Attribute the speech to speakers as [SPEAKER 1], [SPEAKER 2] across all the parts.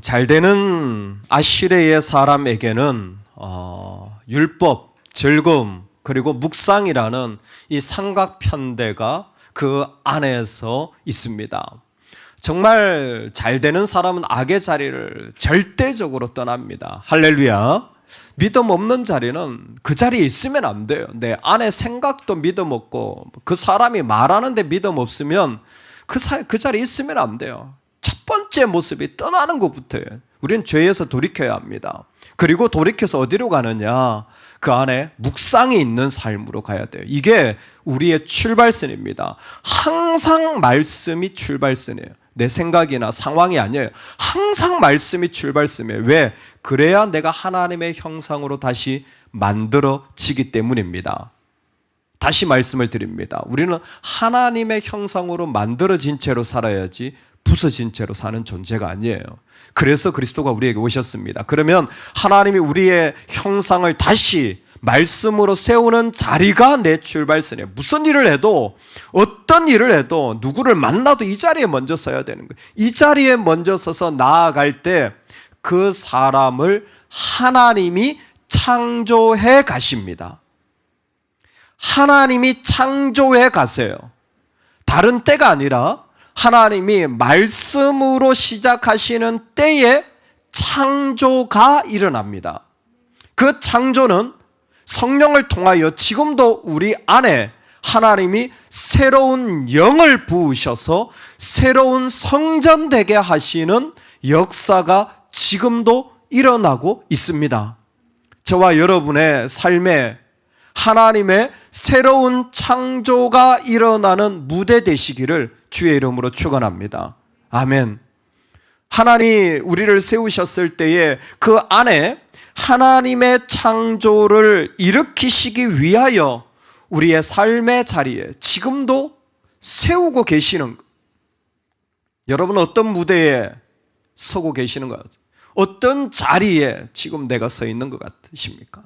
[SPEAKER 1] 잘되는 아시레의 사람에게는 율법, 즐거움, 그리고 묵상이라는 이 삼각편대가 그 안에서 있습니다. 정말 잘되는 사람은 악의 자리를 절대적으로 떠납니다. 할렐루야. 믿음 없는 자리는 그 자리에 있으면 안 돼요. 내 안에 생각도 믿음 없고 그 사람이 말하는데 믿음 없으면 그 자리에 있으면 안 돼요. 첫 번째 모습이 떠나는 것부터예요. 우리는 죄에서 돌이켜야 합니다. 그리고 돌이켜서 어디로 가느냐? 그 안에 묵상이 있는 삶으로 가야 돼요. 이게 우리의 출발선입니다. 항상 말씀이 출발선이에요. 내 생각이나 상황이 아니에요. 항상 말씀이 출발선이에요. 왜? 그래야 내가 하나님의 형상으로 다시 만들어지기 때문입니다. 다시 말씀을 드립니다. 우리는 하나님의 형상으로 만들어진 채로 살아야지 부서진 채로 사는 존재가 아니에요. 그래서 그리스도가 우리에게 오셨습니다. 그러면 하나님이 우리의 형상을 다시 말씀으로 세우는 자리가 내 출발선이에요. 무슨 일을 해도, 어떤 일을 해도, 누구를 만나도 이 자리에 먼저 서야 되는 거예요. 이 자리에 먼저 서서 나아갈 때 그 사람을 하나님이 창조해 가십니다. 하나님이 창조해 가세요. 다른 때가 아니라 하나님이 말씀으로 시작하시는 때에 창조가 일어납니다. 그 창조는 성령을 통하여 지금도 우리 안에 하나님이 새로운 영을 부으셔서 새로운 성전 되게 하시는 역사가 지금도 일어나고 있습니다. 저와 여러분의 삶에 하나님의 새로운 창조가 일어나는 무대 되시기를 주의 이름으로 축원합니다. 아멘. 하나님이 우리를 세우셨을 때에 그 안에 하나님의 창조를 일으키시기 위하여 우리의 삶의 자리에 지금도 세우고 계시는, 여러분 어떤 무대에 서고 계시는 것 같아요? 어떤 자리에 지금 내가 서 있는 것 같으십니까?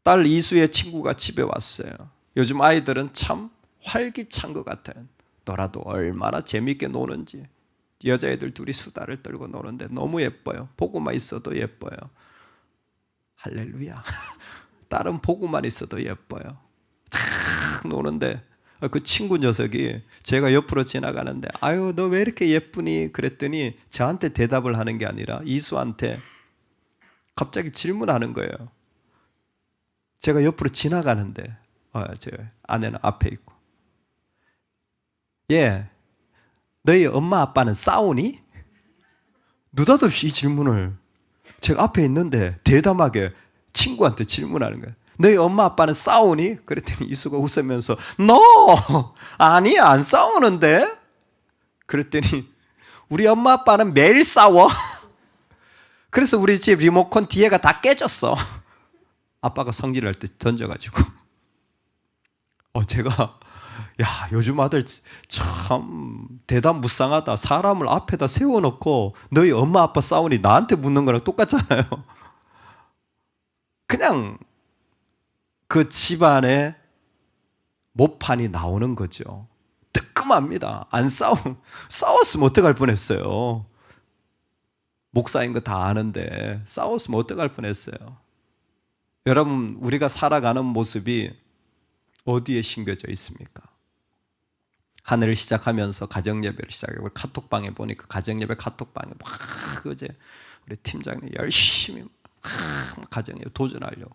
[SPEAKER 1] 딸 이수의 친구가 집에 왔어요. 요즘 아이들은 참 활기찬 것 같아요. 놀아도 얼마나 재미있게 노는지. 여자애들 둘이 수다를 떨고 노는데 너무 예뻐요. 보고만 있어도 예뻐요. 할렐루야. 딸은 보고만 있어도 예뻐요. 탁 노는데 그 친구 녀석이 제가 옆으로 지나가는데 아유 너 왜 이렇게 예쁘니? 그랬더니 저한테 대답을 하는 게 아니라 이수한테 갑자기 질문하는 거예요. 제가 옆으로 지나가는데 제 아내는 앞에 있고, 너희 엄마 아빠는 싸우니? 느닷없이 이 질문을 제가 앞에 있는데 대담하게 친구한테 질문하는 거예요. 너희 엄마 아빠는 싸우니? 그랬더니 이수가 웃으면서 No! 아니 안 싸우는데? 그랬더니 우리 엄마 아빠는 매일 싸워. 그래서 우리 집 리모컨 뒤에가 다 깨졌어. 아빠가 성질할 때 던져가지고. 제가 요즘 아들 참 대담무쌍하다. 사람을 앞에다 세워놓고 너희 엄마 아빠 싸우니 나한테 묻는 거랑 똑같잖아요. 그냥 그 집안에 모판이 나오는 거죠. 뜨끔합니다. 싸웠으면 어떡할 뻔했어요. 목사인 거 다 아는데 싸웠으면 어떡할 뻔했어요. 여러분 우리가 살아가는 모습이 어디에 심겨져 있습니까? 하늘을 시작하면서 가정예배를 시작하고 카톡방에 보니까 가정예배 카톡방에 막 어제 우리 팀장님 열심히 가정예배 도전하려고.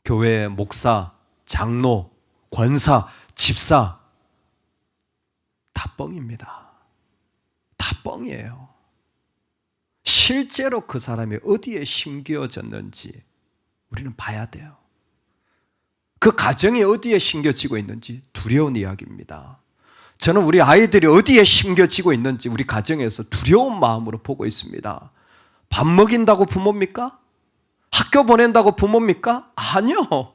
[SPEAKER 1] 교회 목사, 장로, 권사, 집사 다 뻥입니다. 다 뻥이에요. 실제로 그 사람이 어디에 심겨졌는지 우리는 봐야 돼요. 그 가정이 어디에 심겨지고 있는지 두려운 이야기입니다. 저는 우리 아이들이 어디에 심겨지고 있는지 우리 가정에서 두려운 마음으로 보고 있습니다. 밥 먹인다고 부모입니까? 학교 보낸다고 부모입니까? 아니요.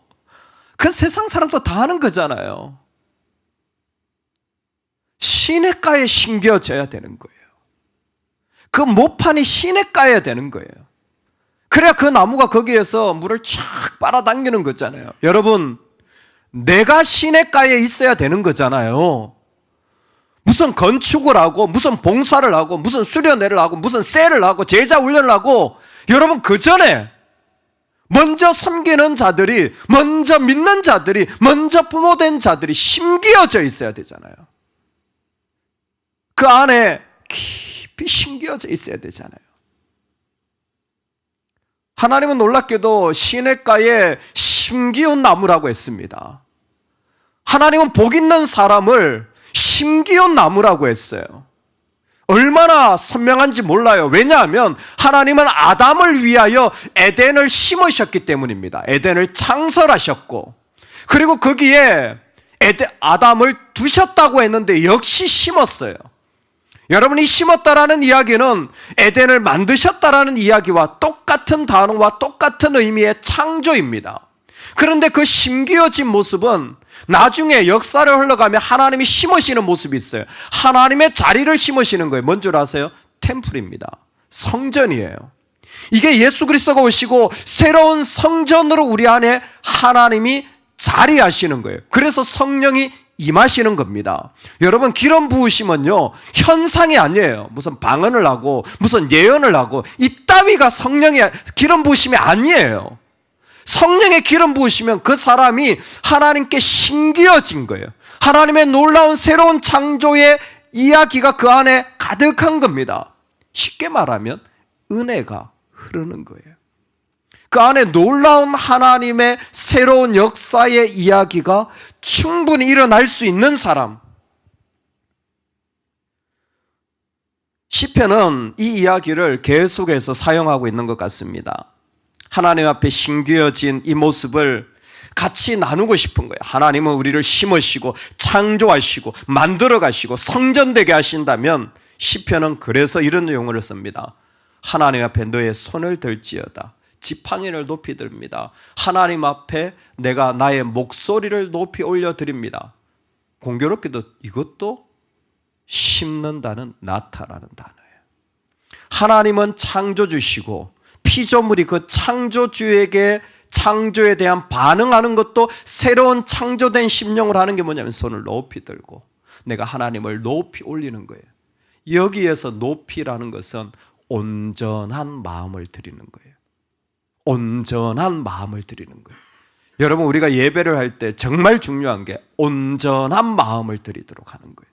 [SPEAKER 1] 그 세상 사람도 다 하는 거잖아요. 시냇가에 심겨져야 되는 거예요. 그 모판이 시냇가에 되는 거예요. 그래야 그 나무가 거기에서 물을 쫙 빨아당기는 거잖아요. 여러분, 내가 시냇가에 있어야 되는 거잖아요. 무슨 건축을 하고 무슨 봉사를 하고 무슨 수련회를 하고 무슨 셀을 하고 제자 훈련을 하고, 여러분 그 전에 먼저 섬기는 자들이, 먼저 믿는 자들이, 먼저 부모된 자들이 심기어져 있어야 되잖아요. 그 안에 깊이 심기어져 있어야 되잖아요. 하나님은 놀랍게도 시냇가에 심기운 나무라고 했습니다. 하나님은 복 있는 사람을 심기운 나무라고 했어요. 얼마나 선명한지 몰라요. 왜냐하면 하나님은 아담을 위하여 에덴을 심으셨기 때문입니다. 에덴을 창설하셨고, 그리고 거기에 아담을 두셨다고 했는데 역시 심었어요. 여러분이 심었다라는 이야기는 에덴을 만드셨다라는 이야기와 똑같은 단어와 똑같은 의미의 창조입니다. 그런데 그 심기어진 모습은 나중에 역사를 흘러가면 하나님이 심으시는 모습이 있어요. 하나님의 자리를 심으시는 거예요. 뭔 줄 아세요? 템플입니다. 성전이에요. 이게 예수 그리스도가 오시고 새로운 성전으로 우리 안에 하나님이 자리하시는 거예요. 그래서 성령이 임하시는 겁니다. 여러분, 기름 부으시면요, 현상이 아니에요. 무슨 방언을 하고 무슨 예언을 하고 이따위가 성령의 기름 부으심이 아니에요. 성령의 기름 부으시면 그 사람이 하나님께 심기어진 거예요. 하나님의 놀라운 새로운 창조의 이야기가 그 안에 가득한 겁니다. 쉽게 말하면 은혜가 흐르는 거예요. 그 안에 놀라운 하나님의 새로운 역사의 이야기가 충분히 일어날 수 있는 사람. 시편은 이 이야기를 계속해서 사용하고 있는 것 같습니다. 하나님 앞에 심겨진 이 모습을 같이 나누고 싶은 거예요. 하나님은 우리를 심으시고 창조하시고 만들어 가시고 성전되게 하신다면, 시편은 그래서 이런 용어를 씁니다. 하나님 앞에 너의 손을 들지어다. 지팡이를 높이 듭니다. 하나님 앞에 내가 나의 목소리를 높이 올려드립니다. 공교롭게도 이것도 심는다는 나타라는 단어예요. 하나님은 창조주시고 피조물이 그 창조주에게 창조에 대한 반응하는 것도 새로운 창조된 심령을 하는 게 뭐냐면 손을 높이 들고 내가 하나님을 높이 올리는 거예요. 여기에서 높이라는 것은 온전한 마음을 드리는 거예요. 온전한 마음을 드리는 거예요. 여러분, 우리가 예배를 할 때 정말 중요한 게 온전한 마음을 드리도록 하는 거예요.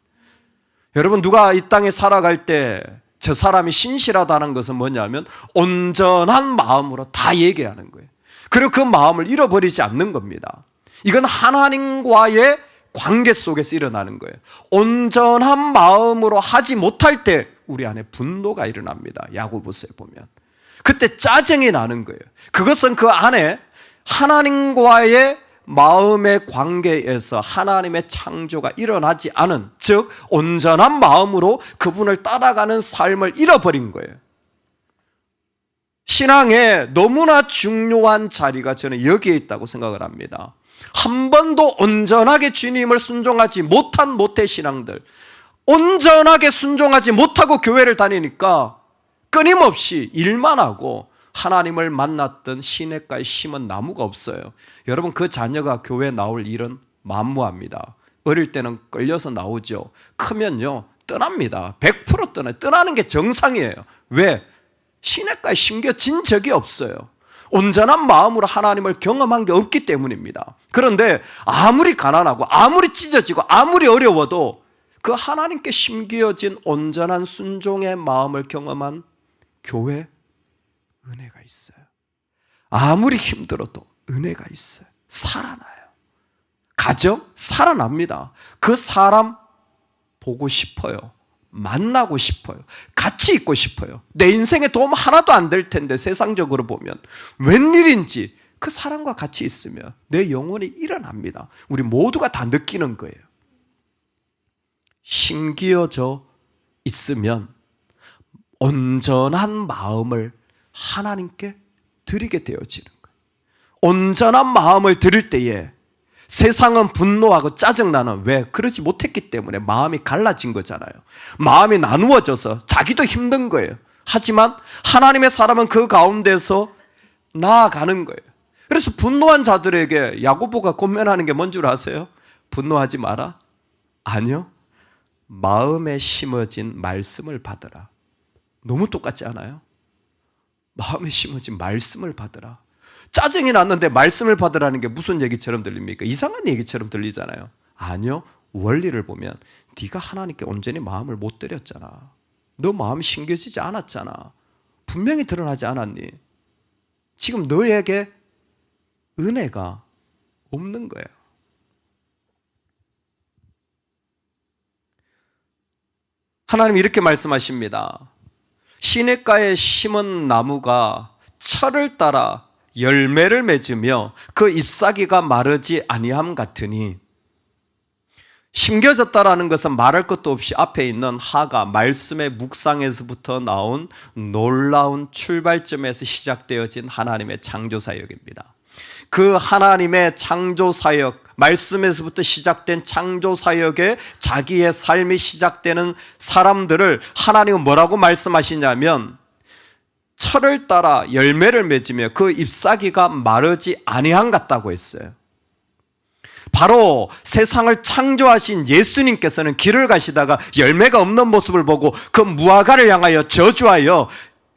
[SPEAKER 1] 여러분, 누가 이 땅에 살아갈 때 저 사람이 신실하다는 것은 뭐냐면 온전한 마음으로 다 얘기하는 거예요. 그리고 그 마음을 잃어버리지 않는 겁니다. 이건 하나님과의 관계 속에서 일어나는 거예요. 온전한 마음으로 하지 못할 때 우리 안에 분노가 일어납니다. 야고보서에 보면 그때 짜증이 나는 거예요. 그것은 그 안에 하나님과의 마음의 관계에서 하나님의 창조가 일어나지 않은, 즉 온전한 마음으로 그분을 따라가는 삶을 잃어버린 거예요. 신앙에 너무나 중요한 자리가 저는 여기에 있다고 생각을 합니다. 한 번도 온전하게 주님을 순종하지 못한 모태신앙들, 온전하게 순종하지 못하고 교회를 다니니까 끊임없이 일만 하고 하나님을 만났던 시냇가에 심은 나무가 없어요. 여러분, 그 자녀가 교회에 나올 일은 만무합니다. 어릴 때는 끌려서 나오죠. 크면요 떠납니다. 100% 떠나요. 떠나는 게 정상이에요. 왜? 시냇가에 심겨진 적이 없어요. 온전한 마음으로 하나님을 경험한 게 없기 때문입니다. 그런데 아무리 가난하고 아무리 찢어지고 아무리 어려워도 그 하나님께 심겨진 온전한 순종의 마음을 경험한 교회, 은혜가 있어요. 아무리 힘들어도 은혜가 있어요. 살아나요. 가정 살아납니다. 그 사람 보고 싶어요. 만나고 싶어요. 같이 있고 싶어요. 내 인생에 도움 하나도 안 될 텐데 세상적으로 보면 웬일인지 그 사람과 같이 있으면 내 영혼이 일어납니다. 우리 모두가 다 느끼는 거예요. 심기어져 있으면 온전한 마음을 하나님께 드리게 되어지는 거예요. 온전한 마음을 드릴 때에 세상은 분노하고 짜증나는, 왜? 그러지 못했기 때문에 마음이 갈라진 거잖아요. 마음이 나누어져서 자기도 힘든 거예요. 하지만 하나님의 사람은 그 가운데서 나아가는 거예요. 그래서 분노한 자들에게 야고보가 권면하는 게 뭔 줄 아세요? 분노하지 마라? 아니요. 마음에 심어진 말씀을 받으라. 너무 똑같지 않아요? 마음에 심어진 말씀을 받으라. 짜증이 났는데 말씀을 받으라는 게 무슨 얘기처럼 들립니까? 이상한 얘기처럼 들리잖아요. 아니요. 원리를 보면 네가 하나님께 온전히 마음을 못 드렸잖아. 너 마음 심겨지지 않았잖아. 분명히 드러나지 않았니? 지금 너에게 은혜가 없는 거예요. 하나님이 이렇게 말씀하십니다. 시냇가에 심은 나무가 철을 따라 열매를 맺으며 그 잎사귀가 마르지 아니함 같으니, 심겨졌다라는 것은 말할 것도 없이 앞에 있는 하가 말씀의 묵상에서부터 나온 놀라운 출발점에서 시작되어진 하나님의 창조사역입니다. 그 하나님의 창조사역, 말씀에서부터 시작된 창조사역에 자기의 삶이 시작되는 사람들을 하나님은 뭐라고 말씀하시냐면, 철을 따라 열매를 맺으며 그 잎사귀가 마르지 아니한 같다고 했어요. 바로 세상을 창조하신 예수님께서는 길을 가시다가 열매가 없는 모습을 보고 그 무화과를 향하여 저주하여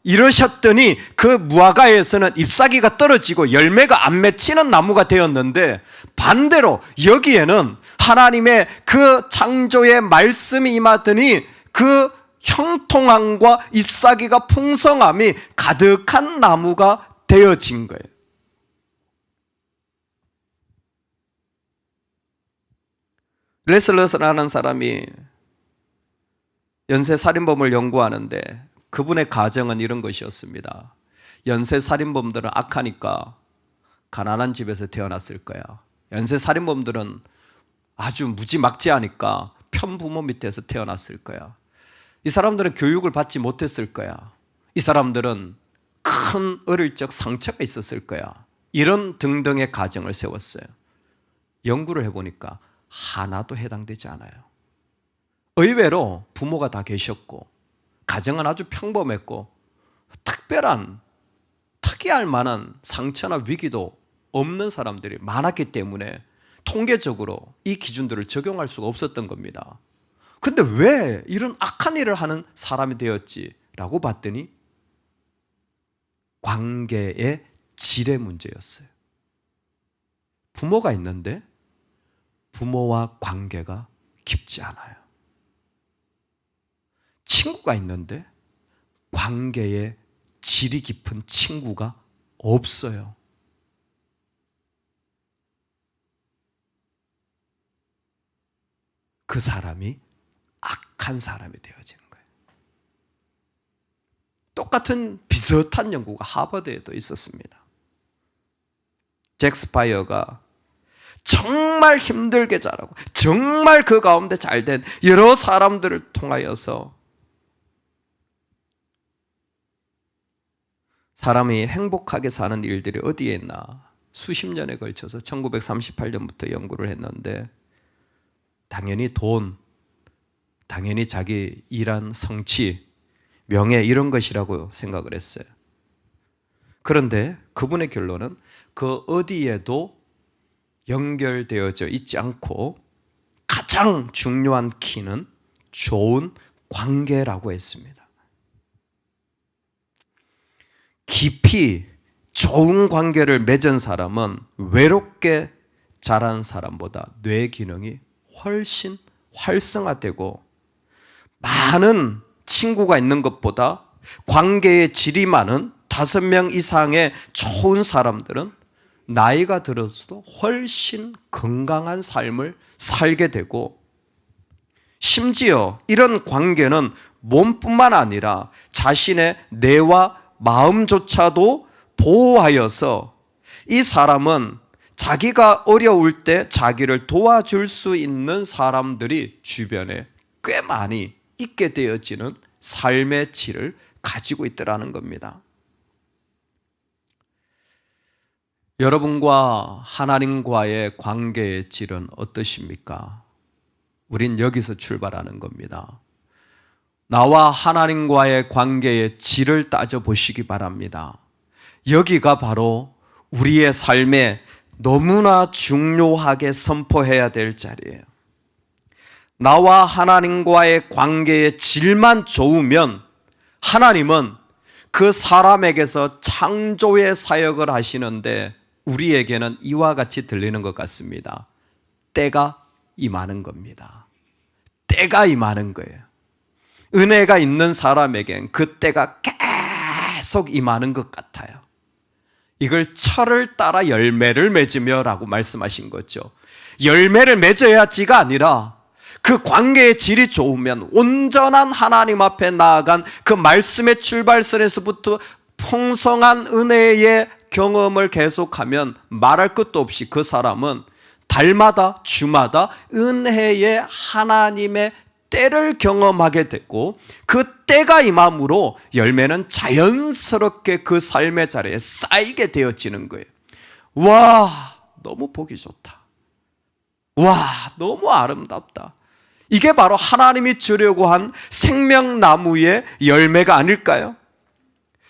[SPEAKER 1] 이러셨더니 그 무화과에서는 잎사귀가 떨어지고 열매가 안 맺히는 나무가 되었는데, 반대로 여기에는 하나님의 그 창조의 말씀이 임하더니 그 형통함과 잎사귀가 풍성함이 가득한 나무가 되어진 거예요. 레슬러스라는 사람이 연쇄살인범을 연구하는데 그분의 가정은 이런 것이었습니다. 연쇄살인범들은 악하니까 가난한 집에서 태어났을 거야. 연쇄살인범들은 아주 무지막지하니까 편부모 밑에서 태어났을 거야. 이 사람들은 교육을 받지 못했을 거야. 이 사람들은 큰 어릴 적 상처가 있었을 거야. 이런 등등의 가정을 세웠어요. 연구를 해보니까 하나도 해당되지 않아요. 의외로 부모가 다 계셨고 가정은 아주 평범했고 특이할 만한 상처나 위기도 없는 사람들이 많았기 때문에 통계적으로 이 기준들을 적용할 수가 없었던 겁니다. 근데 왜 이런 악한 일을 하는 사람이 되었지라고 봤더니 관계의 질의 문제였어요. 부모가 있는데 부모와 관계가 깊지 않아요. 친구가 있는데 관계의 질이 깊은 친구가 없어요. 그 사람이 악한 사람이 되어지는 거예요. 똑같은 비슷한 연구가 하버드에도 있었습니다. 잭 스파이어가 정말 힘들게 자라고 정말 그 가운데 잘된 여러 사람들을 통하여서 사람이 행복하게 사는 일들이 어디에 있나 수십 년에 걸쳐서 1938년부터 연구를 했는데, 당연히 돈, 당연히 자기 일한 성취, 명예 이런 것이라고 생각을 했어요. 그런데 그분의 결론은 그 어디에도 연결되어져 있지 않고 가장 중요한 키는 좋은 관계라고 했습니다. 깊이 좋은 관계를 맺은 사람은 외롭게 자란 사람보다 뇌 기능이 훨씬 활성화되고, 많은 친구가 있는 것보다 관계의 질이 많은 5명 이상의 좋은 사람들은 나이가 들어서도 훨씬 건강한 삶을 살게 되고, 심지어 이런 관계는 몸뿐만 아니라 자신의 뇌와 마음조차도 보호하여서 이 사람은 자기가 어려울 때 자기를 도와줄 수 있는 사람들이 주변에 꽤 많이 있게 되어지는 삶의 질을 가지고 있더라는 겁니다. 여러분과 하나님과의 관계의 질은 어떠십니까? 우린 여기서 출발하는 겁니다. 나와 하나님과의 관계의 질을 따져보시기 바랍니다. 여기가 바로 우리의 삶에 너무나 중요하게 선포해야 될 자리예요. 나와 하나님과의 관계의 질만 좋으면 하나님은 그 사람에게서 창조의 사역을 하시는데 우리에게는 이와 같이 들리는 것 같습니다. 때가 임하는 겁니다. 때가 임하는 거예요. 은혜가 있는 사람에겐 그 때가 계속 임하는 것 같아요. 이걸 철을 따라 열매를 맺으며 라고 말씀하신 거죠. 열매를 맺어야지가 아니라 그 관계의 질이 좋으면 온전한 하나님 앞에 나아간 그 말씀의 출발선에서부터 풍성한 은혜의 경험을 계속하면 말할 것도 없이 그 사람은 달마다 주마다 은혜의 하나님의 때를 경험하게 됐고 그 때가 임함으로 열매는 자연스럽게 그 삶의 자리에 쌓이게 되어지는 거예요. 와, 너무 보기 좋다. 와, 너무 아름답다. 이게 바로 하나님이 주려고 한 생명나무의 열매가 아닐까요?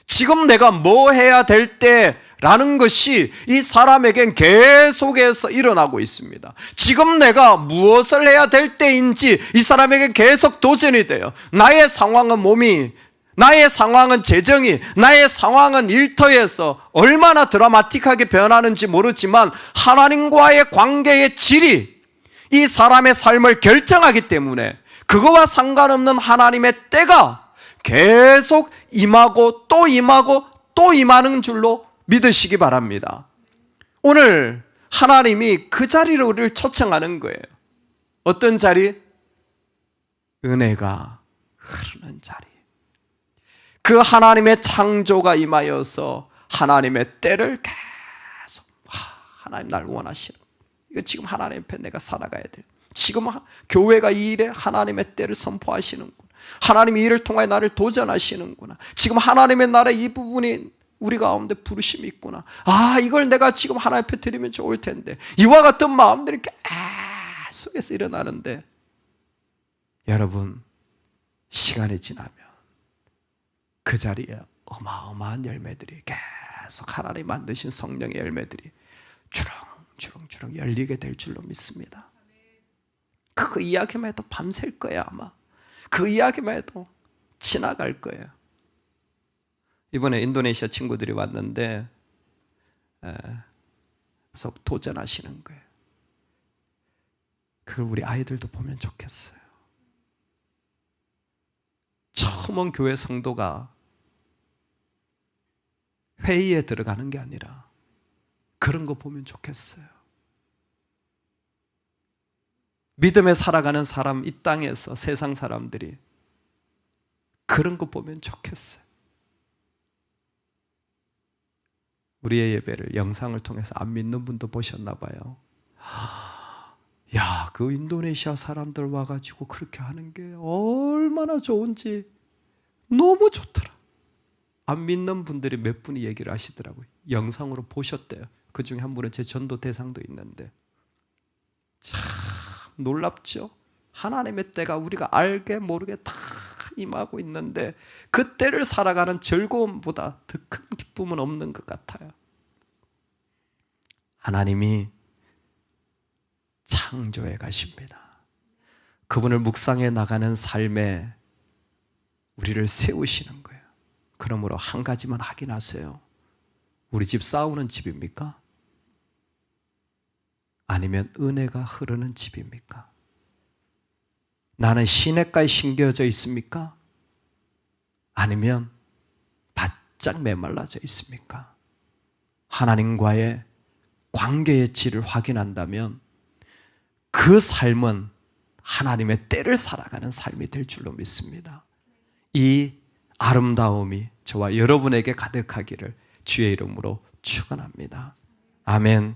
[SPEAKER 1] 지금 내가 뭐 해야 될 때라는 것이 이 사람에겐 계속해서 일어나고 있습니다. 지금 내가 무엇을 해야 될 때인지 이 사람에게 계속 도전이 돼요. 나의 상황은 몸이, 나의 상황은 재정이, 나의 상황은 일터에서 얼마나 드라마틱하게 변하는지 모르지만 하나님과의 관계의 질이 이 사람의 삶을 결정하기 때문에 그거와 상관없는 하나님의 때가 계속 임하고 또 임하고 또 임하는 줄로 믿으시기 바랍니다. 오늘 하나님이 그 자리로 우리를 초청하는 거예요. 어떤 자리? 은혜가 흐르는 자리. 그 하나님의 창조가 임하여서 하나님의 때를 계속 하나님 날 원하시는, 이거 지금 하나님 앞에 내가 살아가야 돼. 지금 교회가 이 일에 하나님의 때를 선포하시는구나. 하나님이 이를 통하여 나를 도전하시는구나. 지금 하나님의 나라의 이 부분이 우리 가운데 부르심이 있구나. 아, 이걸 내가 지금 하나님 앞에 드리면 좋을 텐데. 이와 같은 마음들이 계속해서 일어나는데 여러분, 시간이 지나면 그 자리에 어마어마한 열매들이 계속 하나님 만드신 성령의 열매들이 주렁주렁 열리게 될 줄로 믿습니다. 그 이야기만 해도 밤샐 거예요. 아마 그 이야기만 해도 지나갈 거예요. 이번에 인도네시아 친구들이 왔는데 계속 도전하시는 거예요. 그걸 우리 아이들도 보면 좋겠어요. 처음 온 교회 성도가 회의에 들어가는 게 아니라 그런 거 보면 좋겠어요. 믿음에 살아가는 사람, 이 땅에서 세상 사람들이 그런 거 보면 좋겠어요. 우리의 예배를 영상을 통해서 안 믿는 분도 보셨나 봐요. 야, 그 인도네시아 사람들 와가지고 그렇게 하는 게 얼마나 좋은지 너무 좋더라. 안 믿는 분들이 몇 분이 얘기를 하시더라고요. 영상으로 보셨대요. 그 중에 한 분은 제 전도 대상도 있는데 참 놀랍죠? 하나님의 때가 우리가 알게 모르게 다 임하고 있는데 그 때를 살아가는 즐거움보다 더 큰 기쁨은 없는 것 같아요. 하나님이 창조해 가십니다. 그분을 묵상해 나가는 삶에 우리를 세우시는 거예요. 그러므로 한 가지만 확인하세요. 우리 집 싸우는 집입니까? 아니면 은혜가 흐르는 집입니까? 나는 시냇가에 심겨져 있습니까? 아니면 바짝 메말라져 있습니까? 하나님과의 관계의 질을 확인한다면 그 삶은 하나님의 때를 살아가는 삶이 될 줄로 믿습니다. 이 아름다움이 저와 여러분에게 가득하기를 주의 이름으로 축원합니다. 아멘.